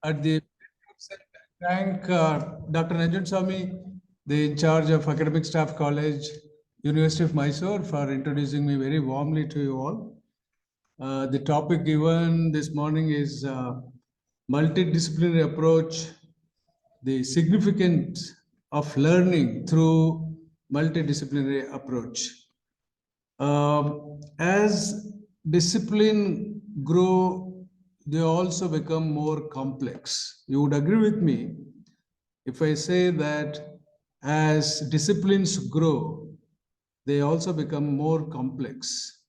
At the thank Dr. Nagan Swami, the in charge of Academic Staff College, University of Mysore, for introducing me very warmly to you all. The topic given this morning is multidisciplinary approach, the significance of learning through multidisciplinary approach. As discipline grow, they also become more complex. You would agree with me if I say that as disciplines grow, they also become more complex.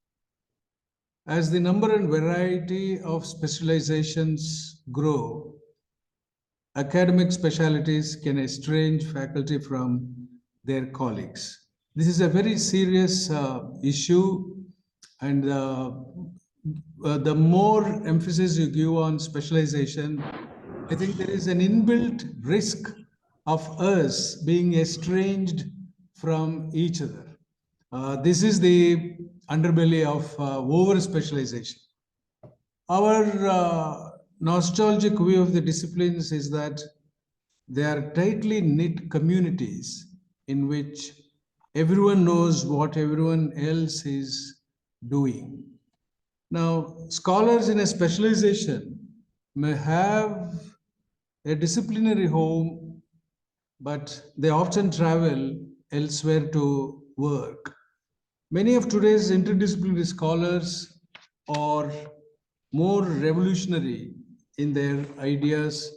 As the number and variety of specializations grow, academic specialties can estrange faculty from their colleagues. This is a very serious issue, and the more emphasis you give on specialization, I think there is an inbuilt risk of us being estranged from each other. This is the underbelly of over specialization. Our nostalgic view of the disciplines is that they are tightly knit communities in which everyone knows what everyone else is doing. Now, scholars in a specialization may have a disciplinary home, but they often travel elsewhere to work. Many of today's interdisciplinary scholars are more revolutionary in their ideas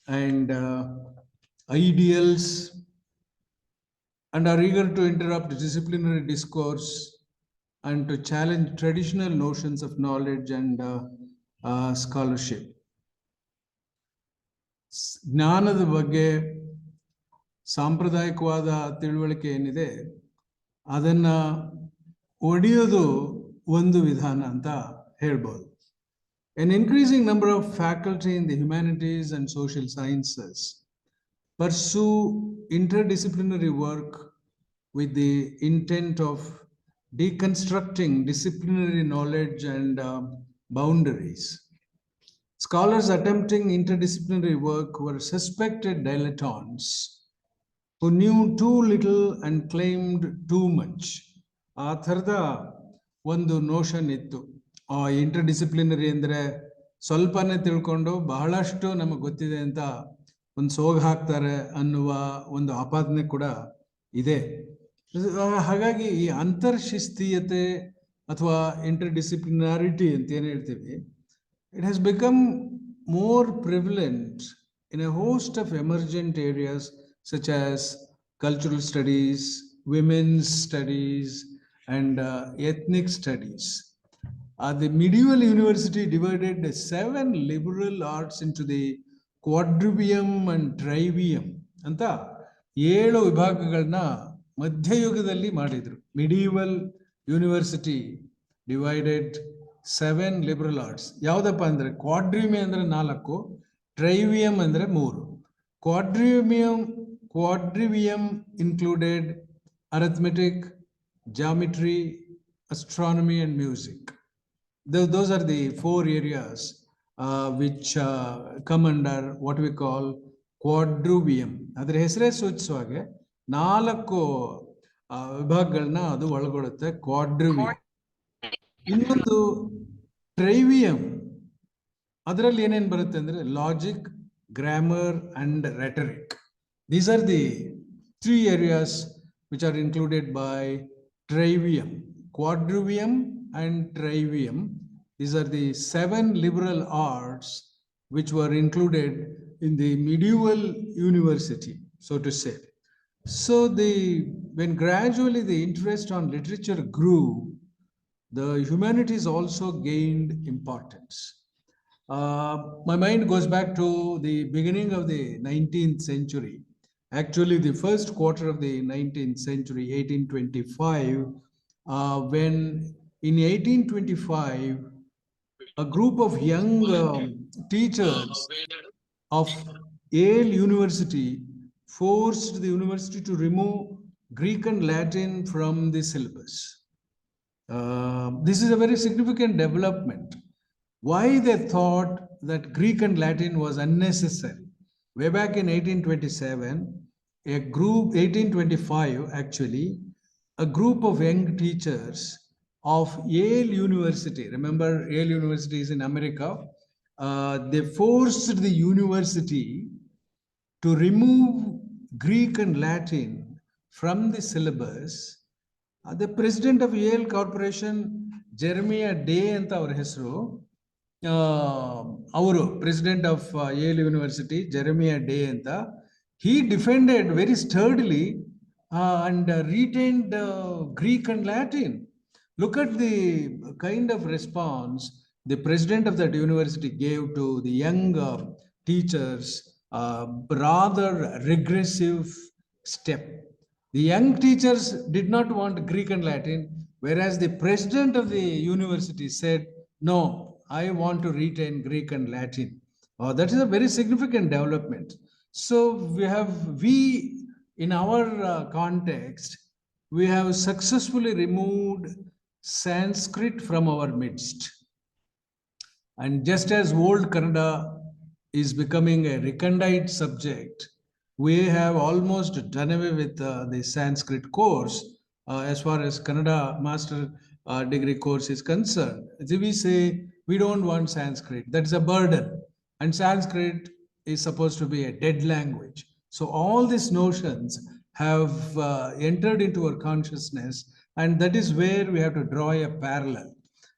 and ideals, and are eager to interrupt disciplinary discourse and to challenge traditional notions of knowledge and scholarship. ಜ್ಞಾನದ ಬಗ್ಗೆ ಸಾಂಪ್ರದಾಯಿಕವಾದ ತಿಳುವಳಿಕೆ ಏನಿದೆ ಅದನ್ನ ಒಡೆಯೋದು ಒಂದು ವಿಧಾನ ಅಂತ ಹೇಳ್ಬೋದು. An increasing number of faculty in the humanities and social sciences pursue interdisciplinary work with the intent of deconstructing disciplinary knowledge and boundaries. Scholars attempting interdisciplinary work were suspected dilettantes who knew too little and claimed too much. ಆ ಥರದ ಒಂದು notion ಇತ್ತು. Interdisciplinary ಅಂದರೆ ಸ್ವಲ್ಪನೇ ತಿಳ್ಕೊಂಡು ಬಹಳಷ್ಟು ನಮಗೆ ಗೊತ್ತಿದೆ ಅಂತ ಒಂದು ಸೋಗ ಹಾಕ್ತಾರೆ ಅನ್ನುವ ಒಂದು ಆಪಾದನೆ ಕೂಡ ಇದೆ. ಹಾಗಾಗಿ ಈ ಅಂತರ್ಶಿಸ್ತೀಯತೆ ಅಥವಾ ಇಂಟರ್ಡಿಸಿಪ್ಲಿನಾರಿಟಿ ಅಂತ ಏನು ಹೇಳ್ತೀವಿ, it has become more prevalent in a host of emergent areas such as cultural studies, women's studies, and ethnic studies. The medieval university divided 7 liberal arts into the quadrivium and trivium ಅಂತ 7 ವಿಭಾಗಗಳನ್ನ ಮಧ್ಯಯುಗದಲ್ಲಿ ಮಾಡಿದ್ರು. Medieval university divided 7 liberal arts. ಯಾವುದಪ್ಪ ಅಂದರೆ ಕ್ವಾಡ್ರಿಮಿಯಂ ಅಂದರೆ 4, ಟ್ರೈವಿಯಂ ಅಂದರೆ 3. Quadrivium included arithmetic, geometry, astronomy, and music. Those are the 4 areas which come under what we call quadrivium. ಅದರ ಹೆಸರೇ ಸೂಚಿಸುವಾಗೆ 4 ವಿಭಾಗಗಳನ್ನ ಅದು ಒಳಗೊಳ್ಳುತ್ತೆ, ಕ್ವಾಡ್ರಿವಿಯಂ. ಇನ್ನೊಂದು ಟ್ರೈವಿಯಂ, ಅದರಲ್ಲಿ ಏನೇನು ಬರುತ್ತೆ ಅಂದರೆ logic, grammar and rhetoric. These are the 3 areas which are included by trivium. Quadrivium and trivium, these are the 7 liberal arts which were included in the medieval university, so to say. So when gradually the interest on literature grew, the humanities also gained importance. My mind goes back to the beginning of the 19th century. Actually, the first quarter of the 19th century, 1825, when in 1825, a group of young teachers of Yale University forced the university to remove Greek and Latin from the syllabus. This is a very significant development. Why they thought that Greek and Latin was unnecessary. Way back in 1827, a group, 1825 actually, a group of young teachers of Yale University, remember Yale University is in America, they forced the university to remove Greek and Latin from the syllabus. The president of Yale Corporation, Jeremiah Day ಅಂತ ಅವರ ಹೆಸರು, ಅವರು president of Yale University, Jeremiah Day ಅಂತ, he defended very sturdily and retained Greek and Latin. Look at the kind of response the president of that university gave to the young teachers, rather regressive step. The young teachers did not want Greek and Latin, whereas the president of the university said, no, I want to retain Greek and Latin. That is a very significant development. So we in our context, we have successfully removed Sanskrit from our midst. And just as old Kannada is becoming a recondite subject, we have almost done away with the Sanskrit course as far as Kannada master degree course is concerned. We say we don't want Sanskrit, that's a burden, and Sanskrit is supposed to be a dead language. So all these notions have entered into our consciousness, and that is where we have to draw a parallel.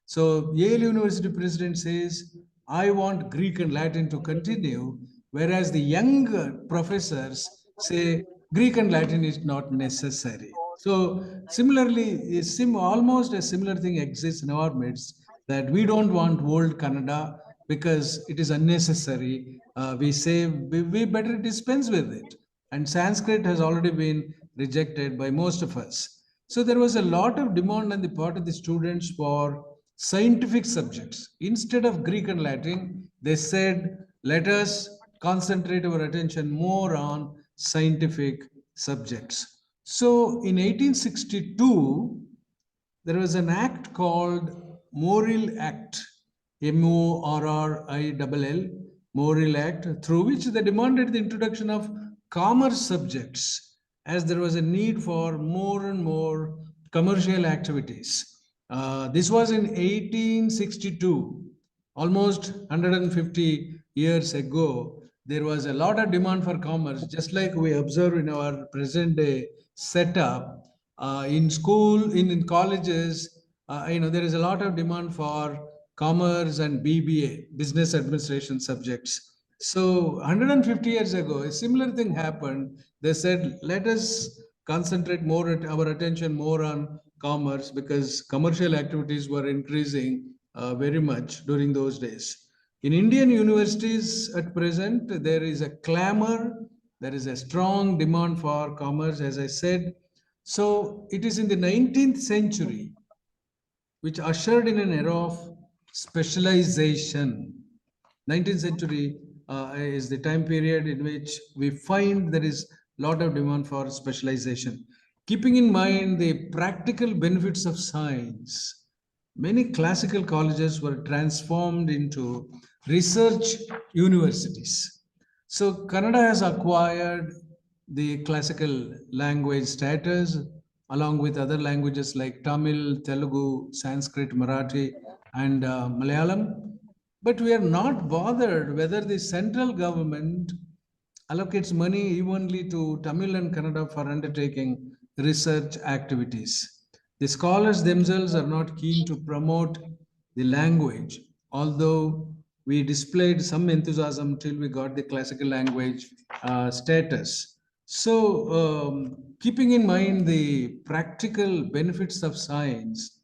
So Yale University president says, I want Greek and Latin to continue, whereas the young professors say Greek and Latin is not necessary. So similarly, almost a similar thing exists in our midst, that we don't want old Kannada because it is unnecessary. We say we better dispense with it. And Sanskrit has already been rejected by most of us. So there was a lot of demand on the part of the students for scientific subjects. Instead of Greek and Latin, they said, let us concentrate our attention more on scientific subjects. So in 1862, there was an act called Morrill Act, Morrill, Morrill Act, through which they demanded the introduction of commerce subjects, as there was a need for more and more commercial activities. This was in 1862, almost 150 years ago. There was a lot of demand for commerce, just like we observe in our present day setup. In school, in colleges, there is a lot of demand for commerce and BBA, business administration subjects. So 150 years ago, a similar thing happened. They said, let us concentrate more our attention more on commerce, because commercial activities were increasing very much during those days. In Indian universities at present, there is a clamor, there is a strong demand for commerce, as I said. So it is in the 19th century which ushered in an era of specialization. 19th century is the time period in which we find there is a lot of demand for specialization. Keeping in mind the practical benefits of science, many classical colleges were transformed into research universities. So Kannada has acquired the classical language status along with other languages like Tamil, Telugu, Sanskrit, Marathi, and Malayalam. But we are not bothered whether the central government allocates money evenly to Tamil and Kannada for undertaking research activities. The scholars themselves are not keen to promote the language, although we displayed some enthusiasm till we got the classical language status. So, keeping in mind the practical benefits of science,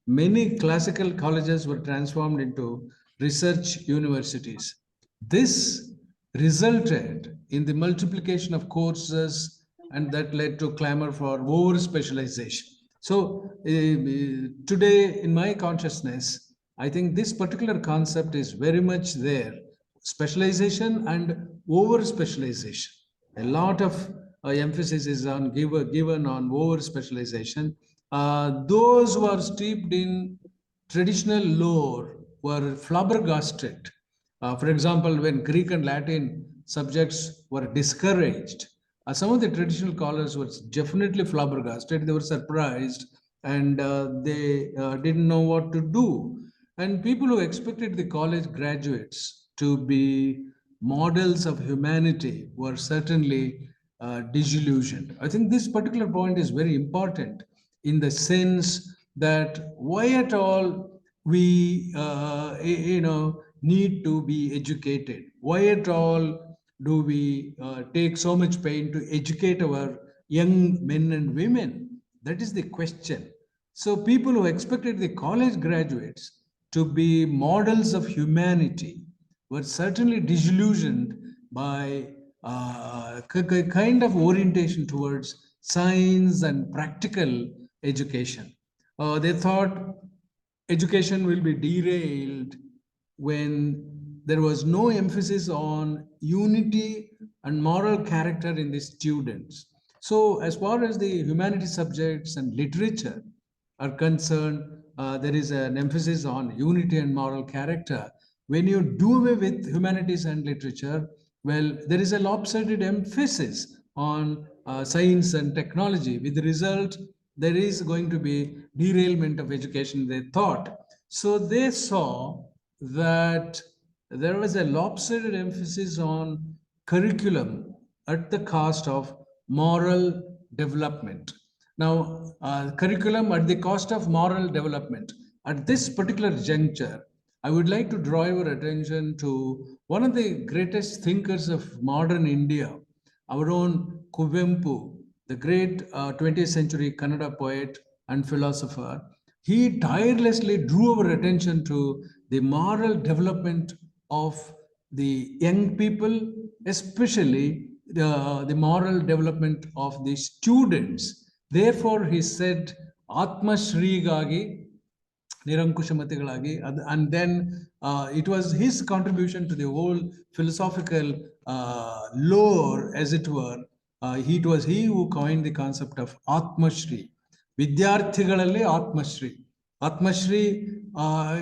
many classical colleges were transformed into research universities. This resulted in the multiplication of courses, and that led to clamor for over specialization. So today in my consciousness, I think this particular concept is very much there, specialization and over specialization. A lot of emphasis is given on over specialization. Those who are steeped in traditional lore were flabbergasted For example, when Greek and Latin subjects were discouraged, some of the traditional scholars were definitely flabbergasted. They were surprised and they didn't know what to do. And people who expected the college graduates to be models of humanity were certainly disillusioned. I think this particular point is very important in the sense that why at all we need to be educated, why at all do we take so much pain to educate our young men and women? That is the question. So people who expected the college graduates to be models of humanity were certainly disillusioned by kind of orientation towards science and practical education. They thought education will be derailed when there was no emphasis on unity and moral character in the students. So, as far as the humanities subjects and literature are concerned, there is an emphasis on unity and moral character. When you do away with humanities and literature, well, there is a lopsided emphasis on science and technology. With the result, there is going to be derailment of education, they thought. So they saw that there was a lopsided emphasis on curriculum at the cost of moral development. Now, curriculum at the cost of moral development. At this particular juncture, I would like to draw your attention to one of the greatest thinkers of modern India, our own Kuvempu, the great 20th century Kannada poet and philosopher. He tirelessly drew our attention to the moral development of the young people, especially the moral development of the students. Therefore, he said, Atma Gagi, Nirankushamatigalagi, and then it was his contribution to the whole philosophical lore, as it were. It was he who coined the concept of Atmashri. Vidyarthigalalli Atmashri. Atmashri,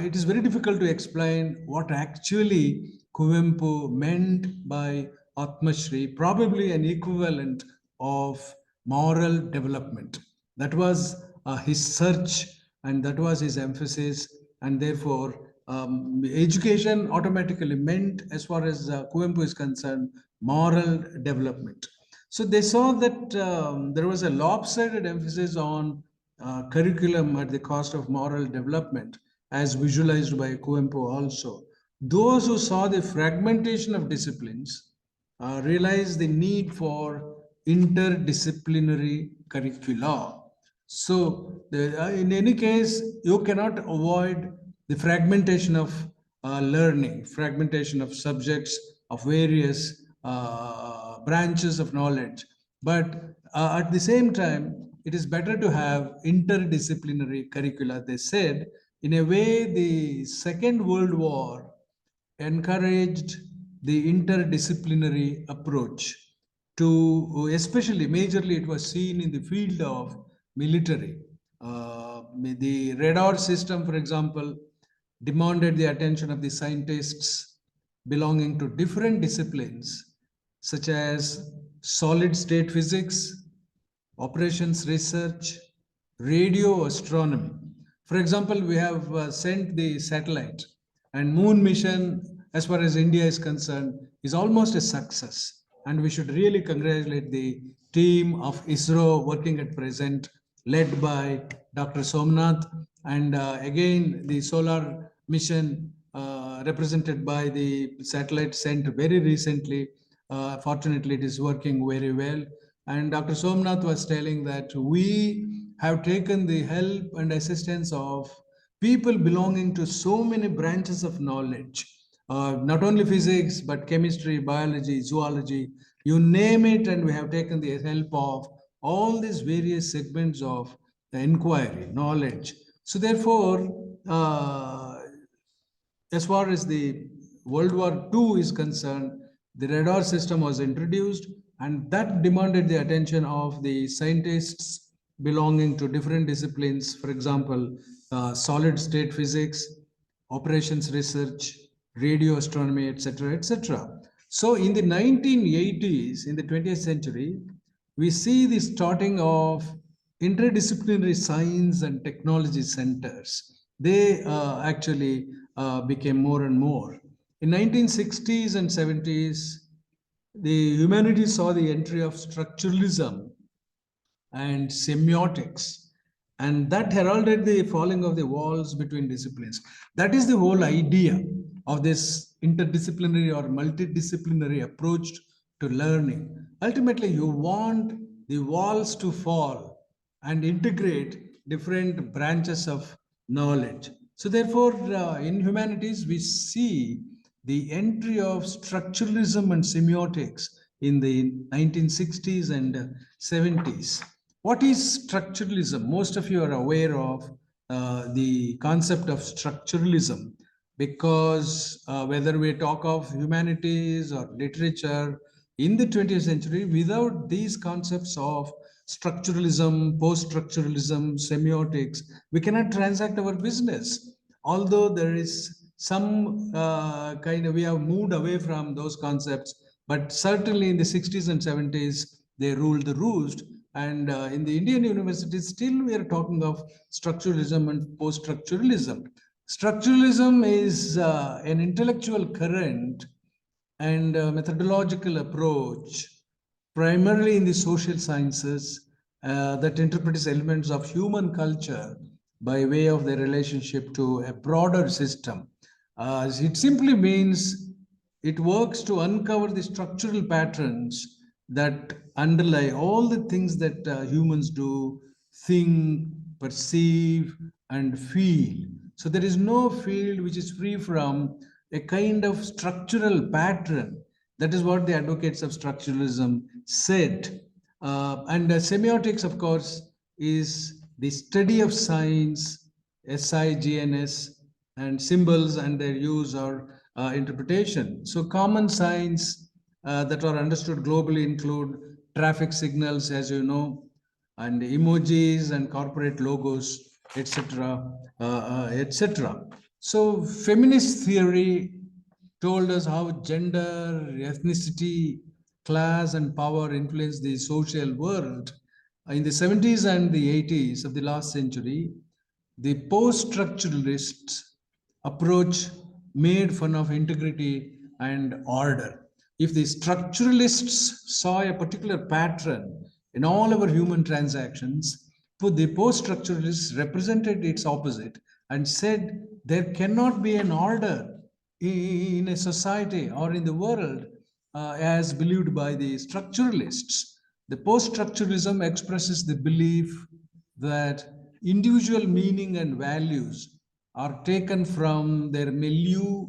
it is very difficult to explain what actually Kuvempu meant by Atmashri, probably an equivalent of moral development. That was his search and that was his emphasis, and therefore education automatically meant, as far as Kuvempu is concerned, moral development. So they saw that there was a lopsided emphasis on curriculum at the cost of moral development, as visualized by Kuvempu also. Those who saw the fragmentation of disciplines realized the need for interdisciplinary curricula. So, in any case, you cannot avoid the fragmentation of learning, fragmentation of subjects of various branches of knowledge. But at the same time, it is better to have interdisciplinary curricula. They said, in a way, the Second World War encouraged the interdisciplinary approach to, especially majorly, it was seen in the field of military. The radar system, for example, demanded the attention of the scientists belonging to different disciplines, such as solid state physics, operations research, radio astronomy. For example, we have sent the satellite, and moon mission, as far as India is concerned, is almost a success. And we should really congratulate the team of ISRO working at present, led by Dr. Somnath, and again the solar mission represented by the satellite sent very recently. Fortunately, it is working very well. And Dr. Somnath was telling that we have taken the help and assistance of people belonging to so many branches of knowledge, not only physics, but chemistry, biology, zoology, you name it, and we have taken the help of all these various segments of the inquiry, knowledge. So therefore, as far as the World War II is concerned, the radar system was introduced, and that demanded the attention of the scientists belonging to different disciplines. For example, solid state physics, operations research, radio astronomy, etc., etc. So in the 1980s, in the 20th century, we see the starting of interdisciplinary science and technology centers. They actually became more and more. In 1960s and 70s, the humanities saw the entry of structuralism and semiotics, and that heralded the falling of the walls between disciplines. That is the whole idea of this interdisciplinary or multidisciplinary approach to learning. Ultimately, you want the walls to fall and integrate different branches of knowledge. So therefore, in humanities, we see the entry of structuralism and semiotics in the 1960s and 70s. What is structuralism? Most of you are aware of the concept of structuralism, because whether we talk of humanities or literature in the 20th century, without these concepts of structuralism, post-structuralism, semiotics, we cannot transact our business. Although there is some we have moved away from those concepts, but certainly in the 60s and 70s, they ruled the roost. And in the Indian universities, still we are talking of structuralism and post-structuralism. Structuralism is an intellectual current and methodological approach, primarily in the social sciences, that interprets elements of human culture by way of their relationship to a broader system. It simply means it works to uncover the structural patterns that underlie all the things that humans do, think, perceive, and feel. So there is no field which is free from a kind of structural pattern. That is what the advocates of structuralism said. And semiotics, of course, is the study of signs, SIGNS, and symbols and their use or interpretation. So common signs that are understood globally include traffic signals, as you know, and emojis and corporate logos, etc., etc. So feminist theory told us how gender, ethnicity, class, and power influence the social world. In the 70s and the 80s of the last century, the post-structuralist approach made fun of integrity and order. If the structuralists saw a particular pattern in all our human transactions, the post-structuralists represented its opposite and said there cannot be an order in a society or in the world as believed by the structuralists. The post-structuralism expresses the belief that individual meaning and values are taken from their milieu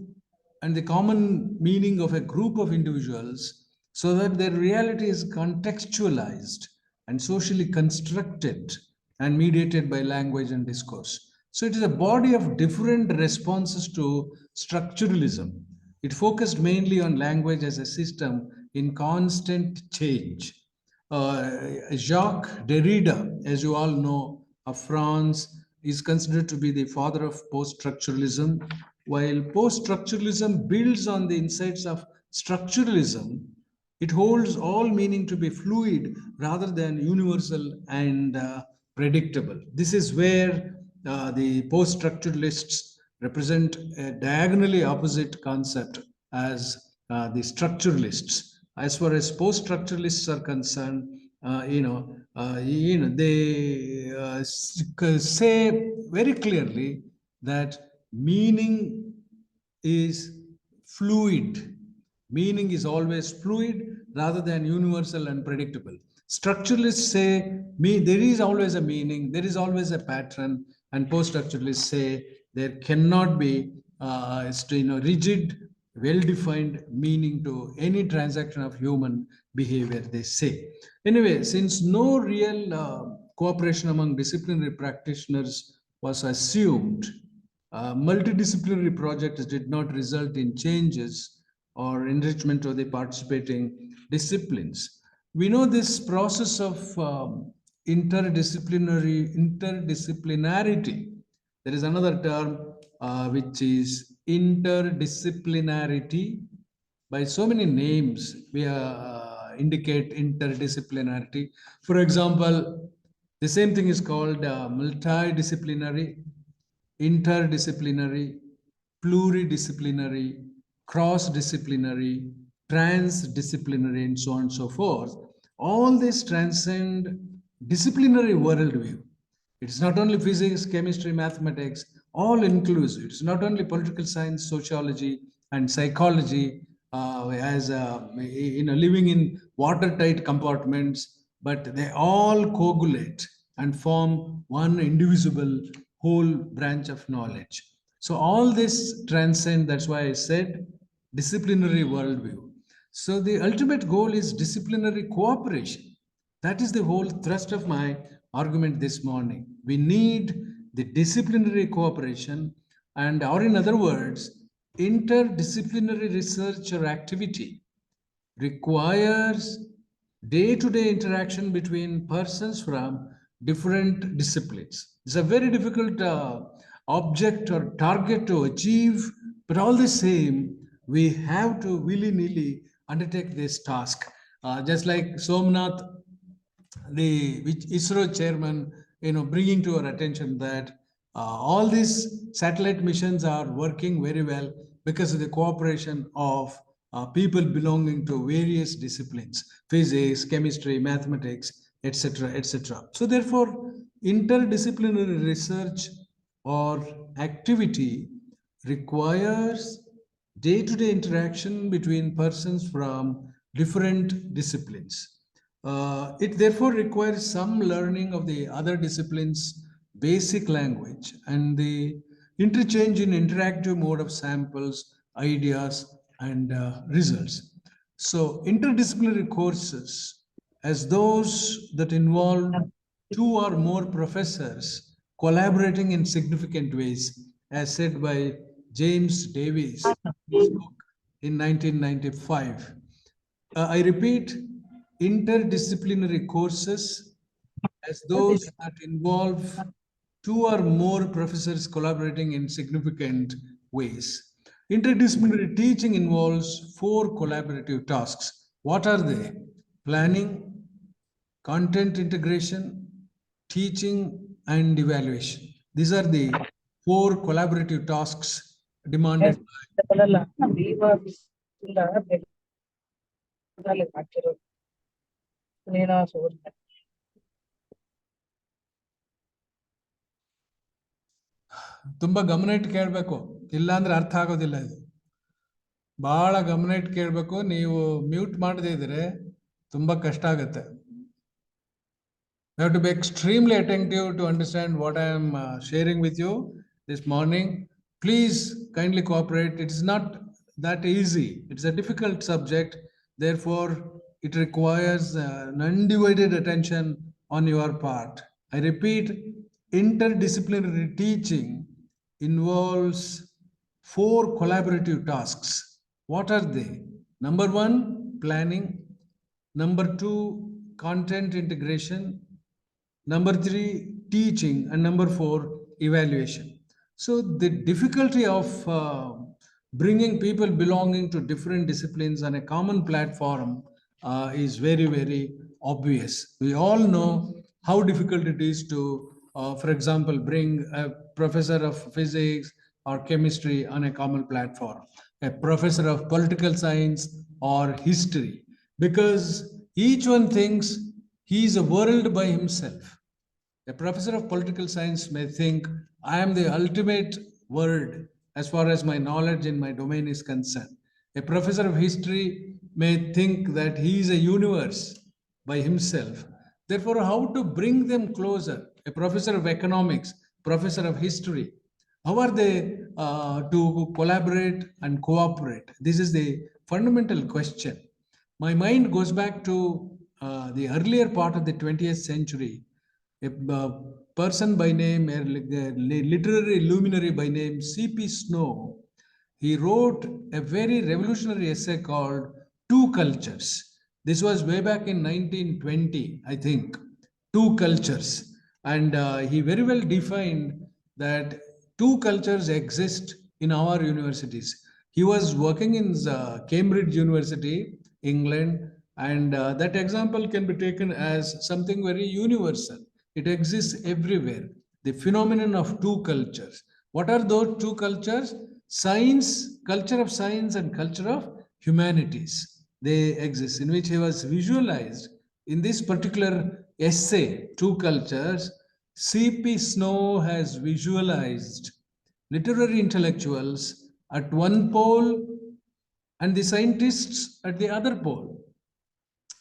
and the common meaning of a group of individuals, so that their reality is contextualized and socially constructed and mediated by language and discourse. So it is a body of different responses to structuralism. It focused mainly on language as a system in constant change. Jacques Derrida, as you all know, of France, is considered to be the father of post-structuralism. While post-structuralism builds on the insights of structuralism, it holds all meaning to be fluid rather than universal and predictable. This is where the post-structuralists represent a diagonally opposite concept as the structuralists. As far as post-structuralists are concerned, they say very clearly that meaning is fluid. Meaning is always fluid rather than universal and predictable. Structuralists say there is always a meaning, there is always a pattern, and post-structuralists say there cannot be rigid, well-defined meaning to any transaction of human behavior, they say. Anyway, since no real cooperation among disciplinary practitioners was assumed, multidisciplinary projects did not result in changes or enrichment of the participating disciplines. We know this process of interdisciplinarity. There is another term which is interdisciplinarity. By so many names, we indicate interdisciplinarity. For example, the same thing is called multidisciplinary, interdisciplinary, pluridisciplinary, cross-disciplinary, transdisciplinary, and so on and so forth. All this transcend disciplinary worldview. It's not only physics, chemistry, mathematics, all inclusive. It's not only political science, sociology, and psychology, as living in watertight compartments, but they all coagulate and form one indivisible whole branch of knowledge. So all this transcend. That's why I said disciplinary worldview. So the ultimate goal is disciplinary cooperation. That is the whole thrust of my argument this morning. We need the disciplinary cooperation, and, or in other words, interdisciplinary research or activity requires day-to-day interaction between persons from different disciplines. It's a very difficult object or target to achieve, but all the same, we have to willy-nilly undertake this task. Just like Somnath, the which ISRO chairman, bringing to our attention that all these satellite missions are working very well because of the cooperation of people belonging to various disciplines, physics, chemistry, mathematics, etc., etc. So therefore, interdisciplinary research or activity requires day-to-day interaction between persons from different disciplines. It therefore requires some learning of the other disciplines' basic language and the interchange in interactive mode of samples, ideas, and results. So, interdisciplinary courses, as those that involve two or more professors collaborating in significant ways, as said by James Davies in his book in 1995. I repeat, interdisciplinary courses as those that involve two or more professors collaborating in significant ways. Interdisciplinary teaching involves four collaborative tasks. What are they? Planning, content integration, teaching, and evaluation. These are the four collaborative tasks demanded ತುಂಬಾ ಗಮನ ಇಟ್ಟು ಕೇಳಬೇಕು, ಇಲ್ಲಾಂದ್ರೆ ಅರ್ಥ ಆಗೋದಿಲ್ಲ. ಇದು ಬಹಳ ಗಮನ ಇಟ್ಟು ಕೇಳಬೇಕು. ನೀವು ಮ್ಯೂಟ್ ಮಾಡದೇ ಇದ್ರೆ ತುಂಬಾ ಕಷ್ಟ ಆಗುತ್ತೆ. You have to be extremely attentive to understand what I am sharing with you this morning. Please kindly cooperate. It is not that easy. It's a difficult subject. Therefore, it requires an undivided attention on your part. I repeat, interdisciplinary teaching involves four collaborative tasks. What are they? Number one, planning. Number two, content integration. Number three, teaching. And number four, evaluation. So the difficulty of bringing people belonging to different disciplines on a common platform is very, very obvious. We all know how difficult it is to, for example, bring a professor of physics or chemistry on a common platform, a professor of political science or history, because each one thinks he is a world by himself. A professor of political science may think, I am the ultimate word as far as my knowledge in my domain is concerned. A professor of history may think that he is a universe by himself. Therefore, how to bring them closer? A professor of economics, professor of history, how are they to collaborate and cooperate? This is the fundamental question. My mind goes back to the earlier part of the 20th century. A person by name, a literary luminary by name C.P. Snow, he wrote a very revolutionary essay called Two Cultures. This was way back in 1920, I think. Two cultures. And he very well defined that two cultures exist in our universities. He was working in Cambridge University, England, and that example can be taken as something very universal. It exists everywhere. The phenomenon of two cultures. What are those two cultures? Science, culture of science, and culture of humanities. They exist, in which he was visualized in this particular essay, Two Cultures. C.P. Snow has visualized literary intellectuals at one pole and the scientists at the other pole.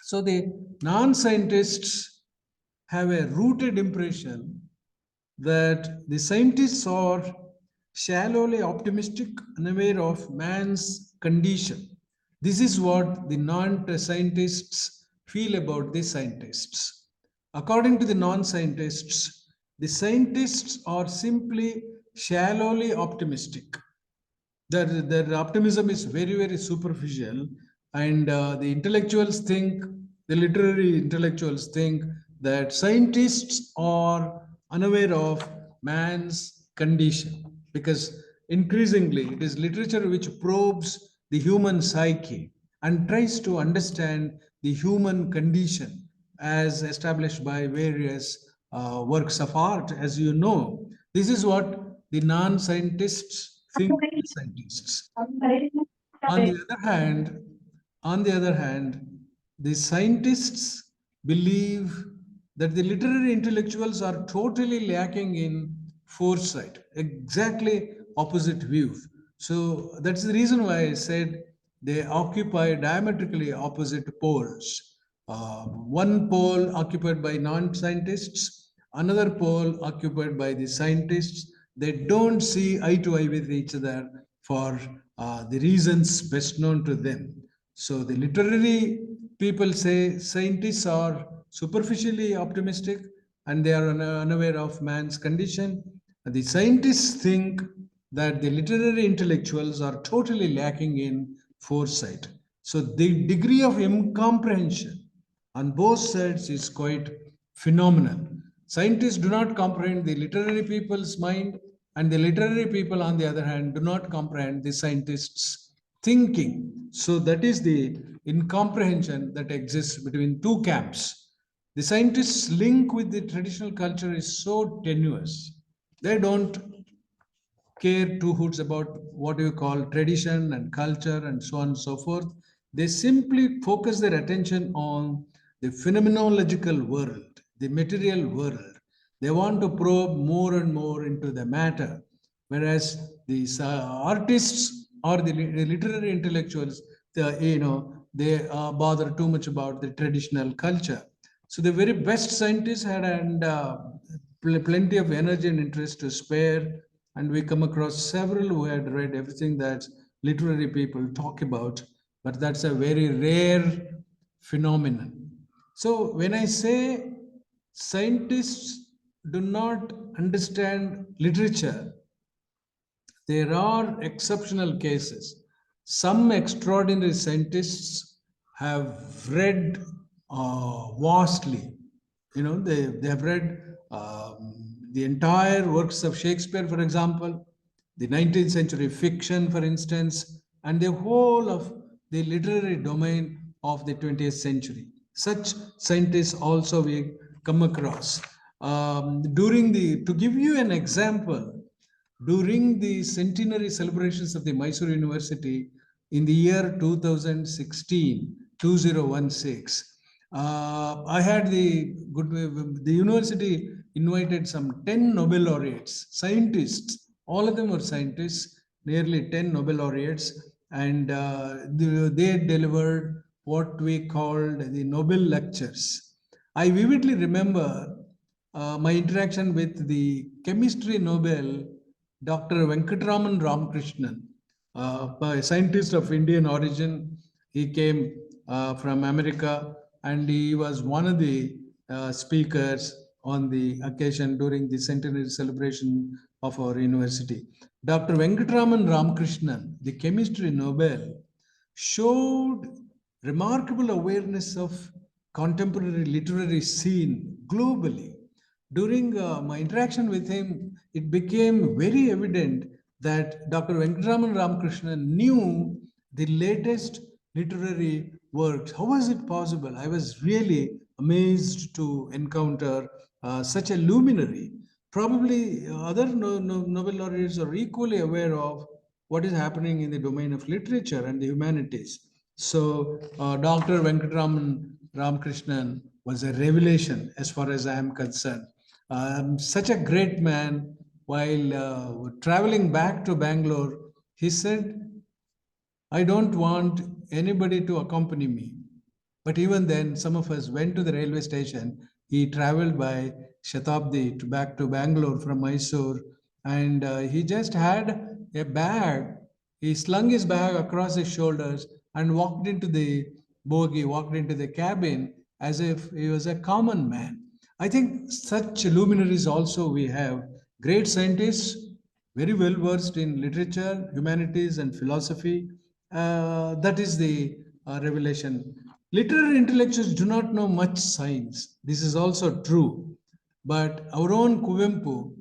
So the non scientists have a rooted impression that the scientists are shallowly optimistic, unaware of man's condition. This is what the non scientists feel about the scientists. According to the non scientists, the scientists are simply shallowly optimistic. Their optimism is very, very superficial, and the literary intellectuals think that scientists are unaware of man's condition, because increasingly it is literature which probes the human psyche and tries to understand the human condition as established by various works of art. As you know, this is what the non-scientists think the scientists. On the other hand, on the other hand, the scientists believe that the literary intellectuals are totally lacking in foresight, exactly opposite views. So that's the reason why I said they occupy diametrically opposite poles. One pole occupied by non scientists, another pole occupied by the scientists. They don't see eye to eye with each other for the reasons best known to them. So the literary people say scientists are superficially optimistic and they are unaware of man's condition. The scientists think that the literary intellectuals are totally lacking in foresight. So the degree of incomprehension on both sides is quite phenomenal. Scientists do not comprehend the literary people's mind, and the literary people, on the other hand, do not comprehend the scientists' thinking. So that is the incomprehension that exists between two camps. The scientists' link with the traditional culture is so tenuous. They don't care two hoots about what you call tradition and culture and so on and so forth. They simply focus their attention on the phenomenological world, the material world. They want to probe more and more into the matter, whereas these artists or the literary intellectuals, they bother too much about the traditional culture. So the very best scientists had and plenty of energy and interest to spare, and we come across several who had read everything that literary people talk about, but that's a very rare phenomenon. So when I say scientists do not understand literature, there are exceptional cases. Some extraordinary scientists have read vastly. They have read the entire works of Shakespeare, for example, the 19th century fiction, for instance, and the whole of the literary domain of the 20th century. Such scientists also we come across. To give you an example, during the centenary celebrations of the Mysore University in the year 2016, 2016, I had the university invited some 10 Nobel laureates, scientists, all of them were scientists, nearly 10 Nobel laureates, and they delivered what we called the Nobel lectures. I vividly remember my interaction with the chemistry Nobel, Dr. Venkatraman Ramakrishnan, a scientist of Indian origin. He came from America, and he was one of the speakers on the occasion during the centenary celebration of our university. Dr. Venkatraman Ramakrishnan, the chemistry Nobel, showed remarkable awareness of contemporary literary scene globally. During my interaction with him, it became very evident that Dr. Venkatraman Ramakrishnan knew the latest literary works. How was it possible? I was really amazed to encounter such a luminary. Probably other Nobel laureates are equally aware of what is happening in the domain of literature and the humanities. So, Dr. Venkatraman Ramakrishnan was a revelation as far as I am concerned. Such a great man. While traveling back to Bangalore, he said, I don't want anybody to accompany me. But even then, some of us went to the railway station. He traveled by Shatabdi to back to Bangalore from Mysore, and he just had a bag. He slung his bag across his shoulders and walked into the bogie, walked into the cabin as if he was a common man. I think such luminaries also we have great scientists, very well versed in literature, humanities, and philosophy. That is the revelation. Literary intellectuals do not know much science. This is also true. But our own Kuvempu,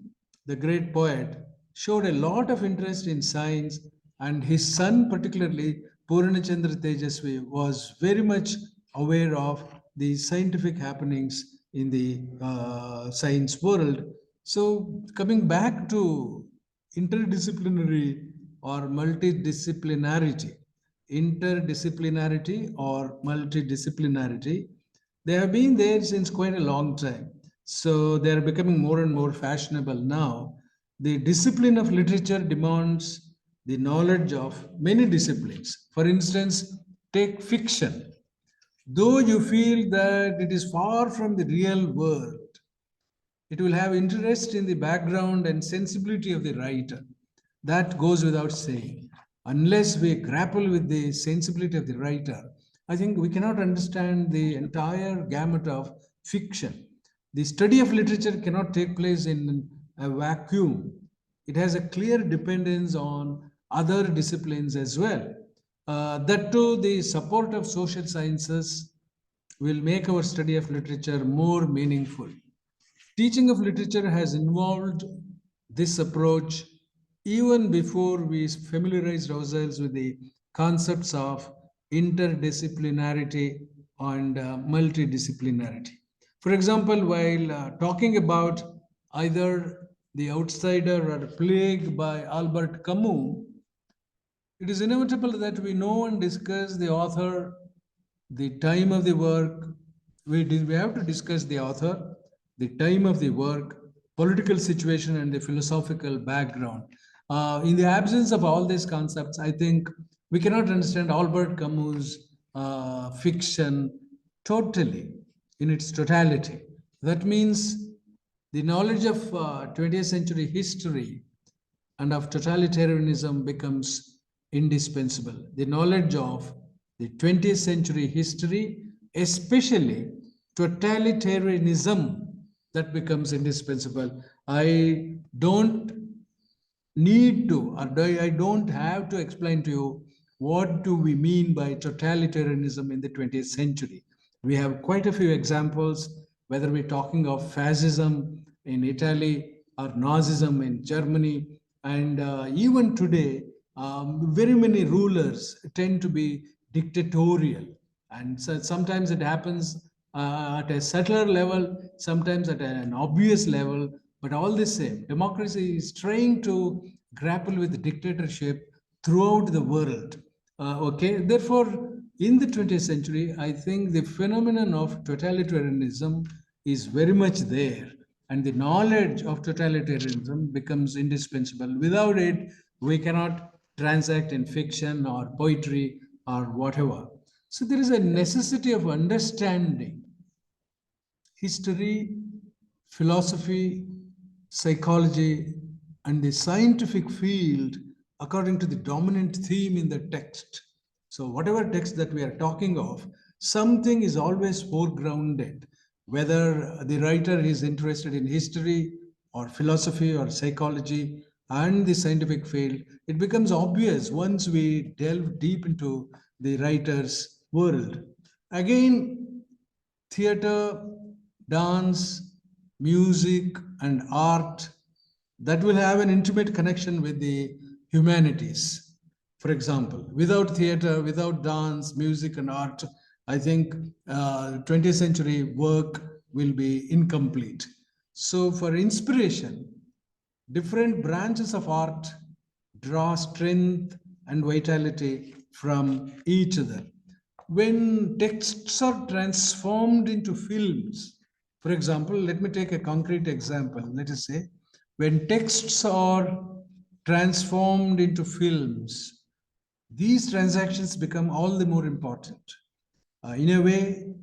the great poet, showed a lot of interest in science, and his son, particularly Purnachandra Tejasvi, was very much aware of the scientific happenings in the science world. So, coming back to interdisciplinary or interdisciplinarity or multidisciplinarity, they have been there since quite a long time. So they are becoming more and more fashionable now. The discipline of literature demands the knowledge of many disciplines. For instance, take fiction. Though you feel that it is far from the real world, it will have interest in the background and sensibility of the writer. That goes without saying. Unless we grapple with the sensibility of the writer, I think we cannot understand the entire gamut of fiction. The study of literature cannot take place in a vacuum. It has a clear dependence on other disciplines as well. That too, the support of social sciences will make our study of literature more meaningful. Teaching of literature has involved this approach even before we familiarized ourselves with the concepts of interdisciplinarity and multidisciplinarity. For example, while talking about either The Outsider or Plague by Albert Camus, it is inevitable that we know and discuss the author, the time of the work. We have to discuss the author, the time of the work, political situation, and the philosophical background. In the absence of all these concepts, I think we cannot understand Albert Camus' fiction totally, in its totality. That means the knowledge of 20th century history and of totalitarianism becomes indispensable. The knowledge of the 20th century history, especially totalitarianism, that becomes indispensable. I don't need to, or I don't have to explain to you what do we mean by totalitarianism in the 20th century. We have quite a few examples, whether we're talking of fascism in Italy or Nazism in Germany, and even today, very many rulers tend to be dictatorial, and so sometimes it happens at a subtler level, sometimes at an obvious level, but all the same, democracy is trying to grapple with dictatorship throughout the world. Okay, therefore, in the 20th century, I think the phenomenon of totalitarianism is very much there, and the knowledge of totalitarianism becomes indispensable. Without it, we cannot transact in fiction or poetry or whatever. So there is a necessity of understanding history, philosophy, psychology, and the scientific field according to the dominant theme in the text. So, whatever text that we are talking of, something is always foregrounded, whether the writer is interested in history or philosophy or psychology and the scientific field. It becomes obvious once we delve deep into the writer's world. Again, theater, dance, music, and art that will have an intimate connection with the humanities. For example, without theater, without dance, music, and art, I think 20th century work will be incomplete. So, for inspiration, different branches of art draw strength and vitality from each other. When texts are transformed into films, for example, let me take a concrete example. Let us say, when texts are transformed into films, these transactions become all the more important. In a way,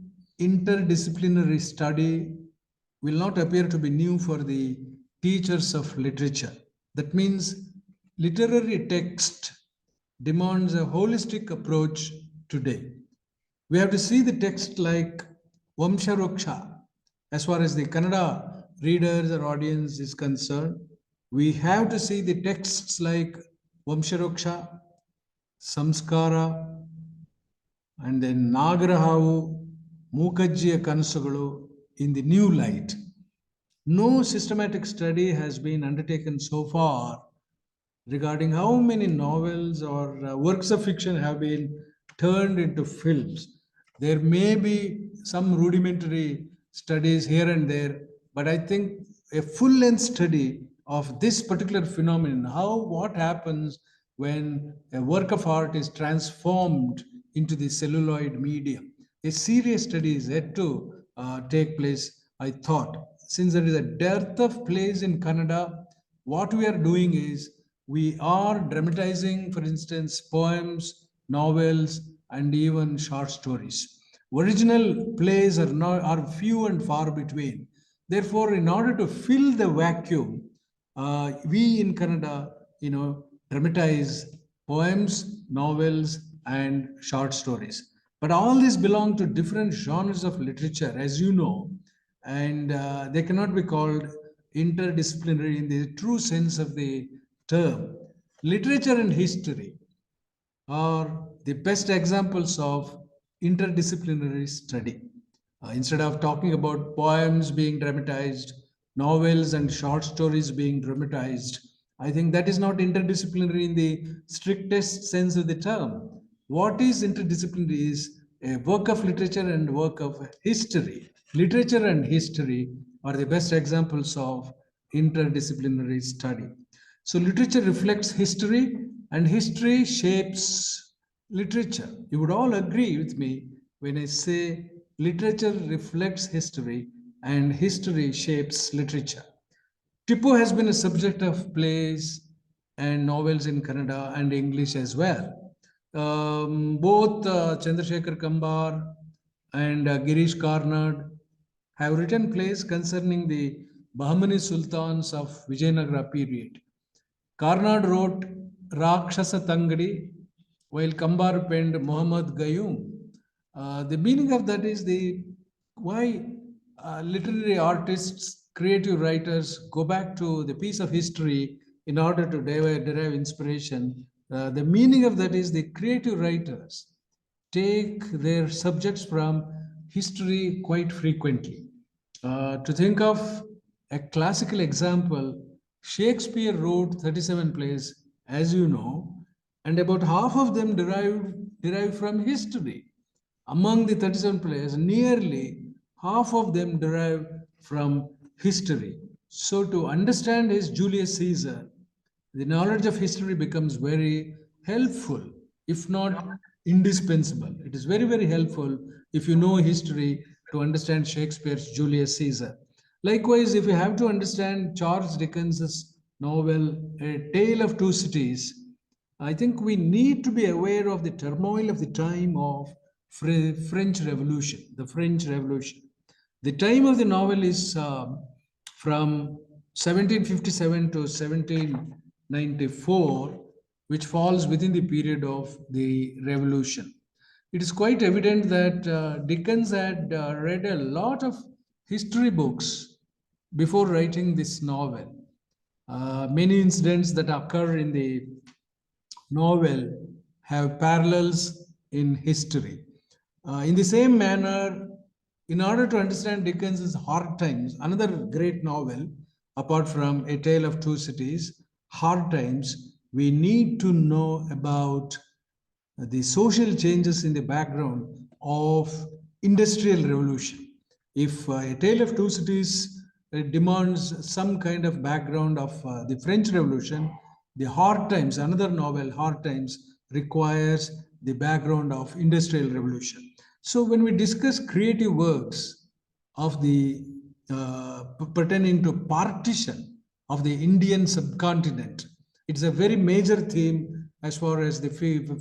interdisciplinary study will not appear to be new for the teachers of literature. That means literary text demands a holistic approach today. We have to see the text like Vamsharoksha. As far as the Kannada readers or audience is concerned, we have to see the texts like Vamsharoksha, Samskara, and then Nagarahavu, Mukajjiya Kanasugalu in the new light. No systematic study has been undertaken so far regarding how many novels or works of fiction have been turned into films. There may be some rudimentary studies here and there, but I think a full length study of this particular phenomenon, what happens when a work of art is transformed into the celluloid medium. A serious study is yet to take place, I thought. Since there is a dearth of plays in Kannada, what we are doing is we are dramatizing, for instance, poems, novels, and even short stories. Original plays are few and far between. Therefore, in order to fill the vacuum, we in Kannada, dramatize poems, novels, and short stories. But all these belong to different genres of literature, as you know, and they cannot be called interdisciplinary in the true sense of the term. Literature and history are the best examples of interdisciplinary study. Instead of talking about poems being dramatized, novels and short stories being dramatized, I think that is not interdisciplinary in the strictest sense of the term. What is interdisciplinary is a work of literature and work of history. Literature and history are the best examples of interdisciplinary study. So, literature reflects history, and history shapes literature. You would all agree with me when I say literature reflects history and history shapes literature. Tipu has been a subject of plays and novels in Kannada and English as well. Both Chandrasekhar Kambar and Girish Karnad have written plays concerning the Bahmani sultans of Vijayanagara period. Karnad wrote Rakshasa Tangadi, while Kambar penned Muhammad Gayum. The meaning of that is the why literary artists, creative writers go back to the piece of history in order to derive inspiration. The meaning of that is the creative writers take their subjects from history quite frequently. To think of a classical example, Shakespeare wrote 37 plays, as you know, and about half of them derived from history. Among the 37 plays, nearly half of them derive from history. So, to understand his Julius Caesar, the knowledge of history becomes very helpful, if not indispensable. It is very, very helpful if you know history to understand Shakespeare's Julius Caesar. Likewise, if you have to understand Charles Dickens's novel, A Tale of Two Cities, I think we need to be aware of the turmoil of the time of French Revolution, the French Revolution. The time of the novel is from 1757 to 1794, which falls within the period of the Revolution. It is quite evident that Dickens had read a lot of history books before writing this novel. Many incidents that occur in the novel have parallels in history. In the same manner, in order to understand Dickens's Hard Times, another great novel, apart from A Tale of Two Cities, Hard Times, we need to know about the social changes in the background of industrial revolution. If A Tale of Two Cities demands some kind of background of the French Revolution, the Hard Times, another novel, Hard Times, requires the background of industrial revolution. So when we discuss creative works of the pertaining to partition of the Indian subcontinent, it's a very major theme as far as the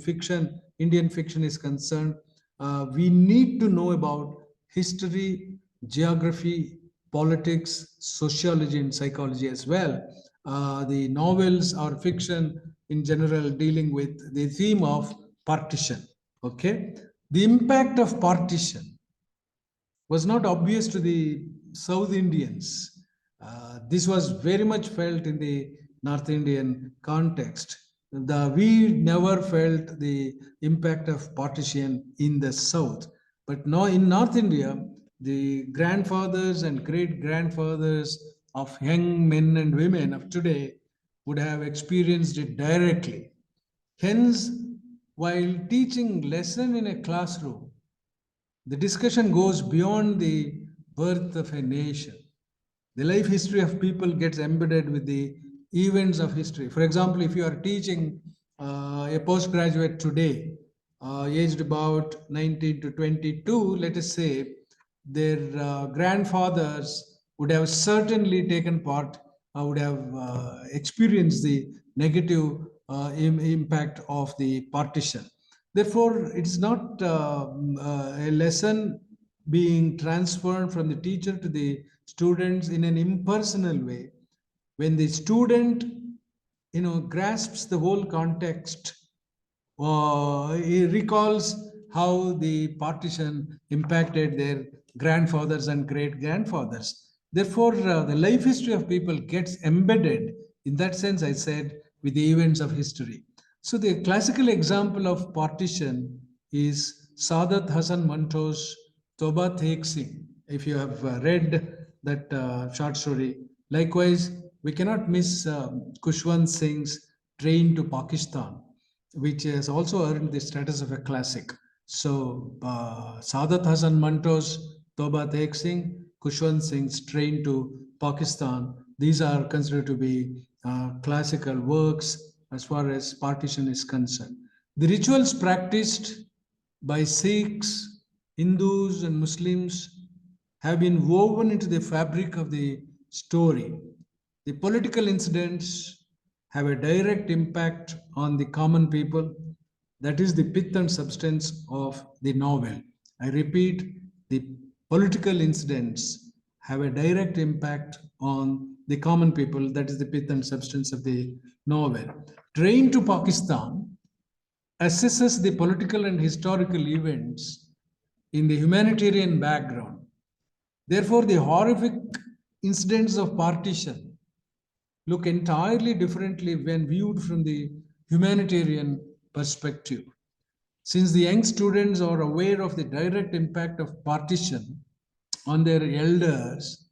fiction, Indian fiction is concerned. We need to know about history, geography, politics, sociology, and psychology as well. The novels or fiction in general dealing with the theme of partition. Okay, the impact of partition was not obvious to the South Indians. This was very much felt in the North Indian context. We never felt the impact of partition in the South. But now in North India, the grandfathers and great grandfathers of young men and women of today would have experienced it directly. Hence, while teaching lesson in a classroom, the discussion goes beyond the birth of a nation. The life history of people gets embedded with the events of history. For example, if you are teaching a postgraduate today, aged about 19 to 22, let us say, their grandfathers would have certainly taken part, would have experienced the negative impact of the partition. Therefore, it's not a lesson being transferred from the teacher to the students in an impersonal way. When the student, grasps the whole context, he recalls how the partition impacted their grandfathers and great grandfathers. Therefore, the life history of people gets embedded in that sense, I said, with the events of history. So, the classical example of partition is Sadat Hasan Manto's Toba Thek Singh. If you have read that short story, likewise, we cannot miss Kushwant Singh's Train to Pakistan, which has also earned the status of a classic. So, Sadat Hasan Manto's Toba Tek Singh, Kushwant Singh's Train to Pakistan, these are considered to be classical works as far as partition is concerned. The rituals practiced by Sikhs, Hindus, and Muslims have been woven into the fabric of the story. The political incidents have a direct impact on the common people. That is the pith and substance of the novel. I repeat, the political incidents have a direct impact on the common people. That is the pith and substance of the novel. Train to Pakistan assesses the political and historical events in the humanitarian background. Therefore, the horrific incidents of partition look entirely differently when viewed from the humanitarian perspective. Since the young students are aware of the direct impact of partition on their elders,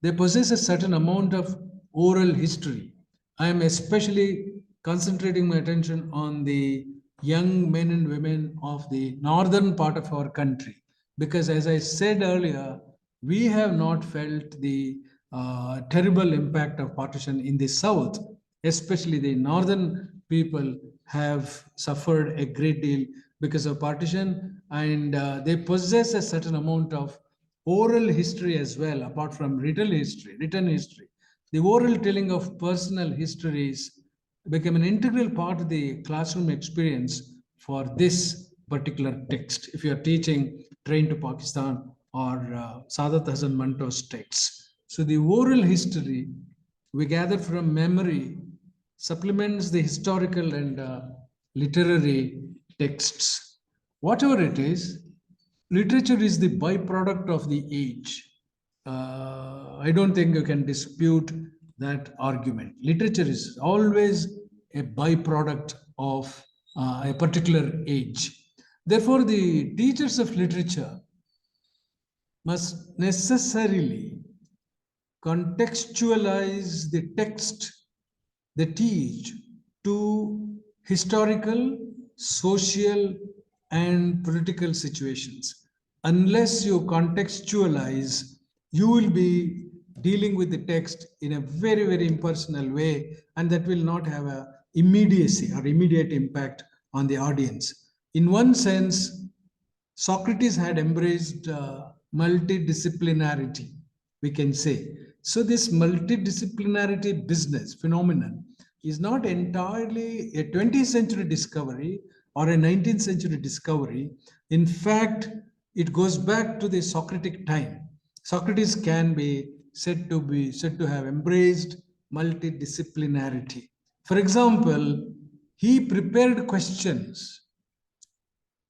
they possess a certain amount of oral history. I am especially concentrating my attention on the young men and women of the northern part of our country, because as I said earlier, we have not felt the terrible impact of partition in the south. Especially the northern people have suffered a great deal because of partition, and they possess a certain amount of oral history as well, apart from written history. The oral telling of personal histories became an integral part of the classroom experience for this particular text. If you are teaching Train to Pakistan or Sadat Hasan Manto's texts. So the oral history we gather from memory supplements the historical and literary texts. Whatever it is, literature is the byproduct of the age. I don't think you can dispute that argument. Literature is always a byproduct of a particular age. Therefore, the teachers of literature must necessarily contextualize the text they teach to historical, social, and political situations. Unless you contextualize, you will be dealing with the text in a very, very impersonal way, and that will not have a immediacy or immediate impact on the audience. In one sense, Socrates had embraced multidisciplinarity, we can say. So, this multidisciplinarity business phenomenon is not entirely a 20th century discovery or a 19th century discovery. In fact, it goes back to the Socratic time. Socrates can be said to have embraced multidisciplinarity. For example, he prepared questions.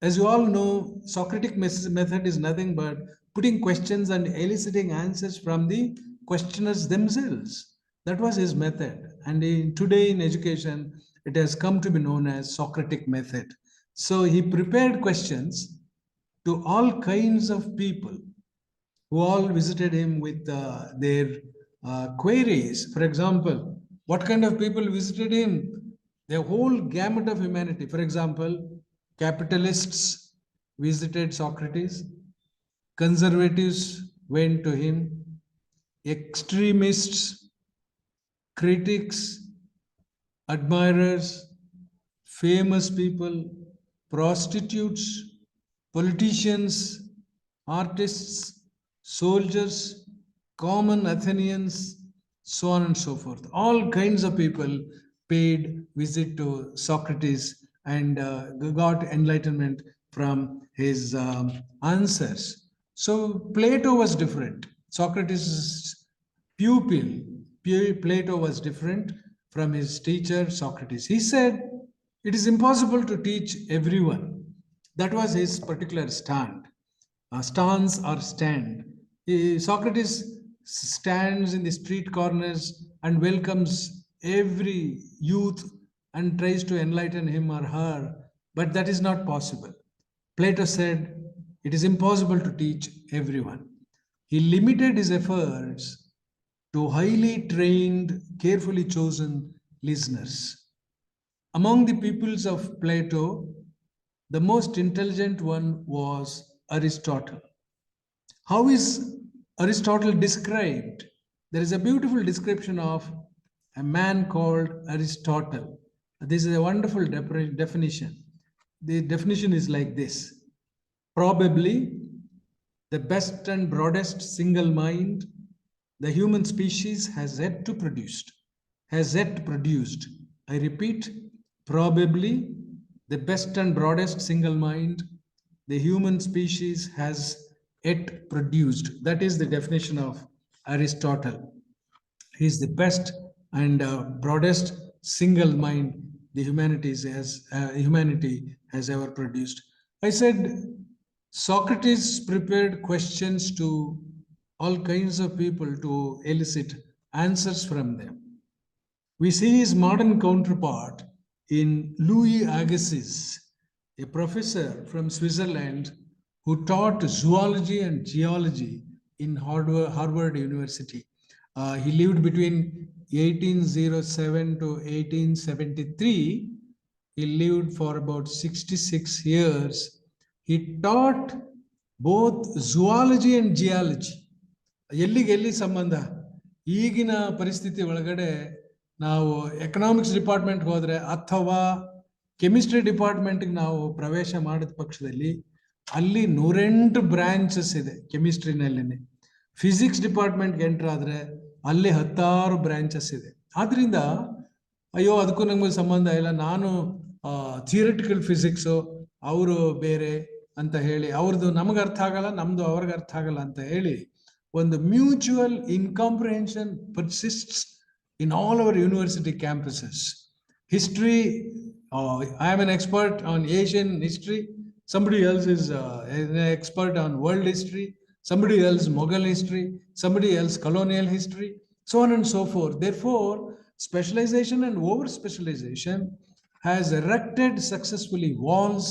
As you all know, Socratic method is nothing but putting questions and eliciting answers from the questioners themselves. That was his method. And today in education, it has come to be known as Socratic method. So he prepared questions to all kinds of people who all visited him with their queries. For example, what kind of people visited him? The whole gamut of humanity. For example, capitalists visited Socrates, conservatives went to him, extremists, critics, admirers, famous people, prostitutes, politicians, artists, soldiers, common Athenians, so on and so forth. All kinds of people paid visit to Socrates and got enlightenment from his answers. So Plato was different. Socrates' pupil, Plato was different from his teacher Socrates. He said, it is impossible to teach everyone. That was his particular stance or stand. Socrates stands in the street corners and welcomes every youth and tries to enlighten him or her, but that is not possible. Plato said, it is impossible to teach everyone. He limited his efforts to highly trained, carefully chosen listeners. Among the pupils of Plato, the most intelligent one was Aristotle. How is Aristotle described? There is a beautiful description of a man called Aristotle. This is a wonderful definition. The definition is like this: probably the best and broadest single mind the human species has yet to produce. Has yet produced. I repeat, probably the best and broadest single mind the human species has yet produced. That is the definition of Aristotle. He is the best and broadest single mind the humanity has ever produced. I said Socrates prepared questions to all kinds of people to elicit answers from them. We see his modern counterpart in Louis Agassiz, a professor from Switzerland who taught zoology and geology in Harvard University. He lived between 1807 to 1873. He lived for about 66 years. He taught both zoology and geology. ಎಲ್ಲಿ ಸಂಬಂಧ ಈಗಿನ ಪರಿಸ್ಥಿತಿ ಒಳಗಡೆ ನಾವು economics ಡಿಪಾರ್ಟ್ಮೆಂಟ್ಗೆ ಹೋದರೆ ಅಥವಾ chemistry ಡಿಪಾರ್ಟ್ಮೆಂಟ್ಗೆ ನಾವು ಪ್ರವೇಶ ಮಾಡಿದ ಪಕ್ಷದಲ್ಲಿ ಅಲ್ಲಿ 108 ಬ್ರಾಂಚಸ್ ಇದೆ ಕೆಮಿಸ್ಟ್ರಿನಲ್ಲಿನೇ. ಫಿಸಿಕ್ಸ್ ಡಿಪಾರ್ಟ್ಮೆಂಟ್ಗೆ ಎಂಟರ್ ಆದರೆ ಅಲ್ಲಿ 10 ಬ್ರಾಂಚಸ್ ಇದೆ. ಆದ್ರಿಂದ ಅಯ್ಯೋ ಅದಕ್ಕೂ ನಮಗೂ ಸಂಬಂಧ ಇಲ್ಲ, ನಾನು ಥಿಯರಿಟಿಕಲ್ ಫಿಸಿಕ್ಸು, ಅವರು ಬೇರೆ ಅಂತ ಹೇಳಿ, ಅವ್ರದ್ದು ನಮಗೆ ಅರ್ಥ ಆಗಲ್ಲ, ನಮ್ದು ಅವ್ರಿಗೆ ಅರ್ಥ ಆಗಲ್ಲ ಅಂತ ಹೇಳಿ ಒಂದು mutual incomprehension persists in all our university campuses. History, I am an expert on Asian history, somebody else is an expert on world history, somebody else Mughal history, somebody else colonial history, so on and so forth. Therefore, specialization and over specialization has erected successfully walls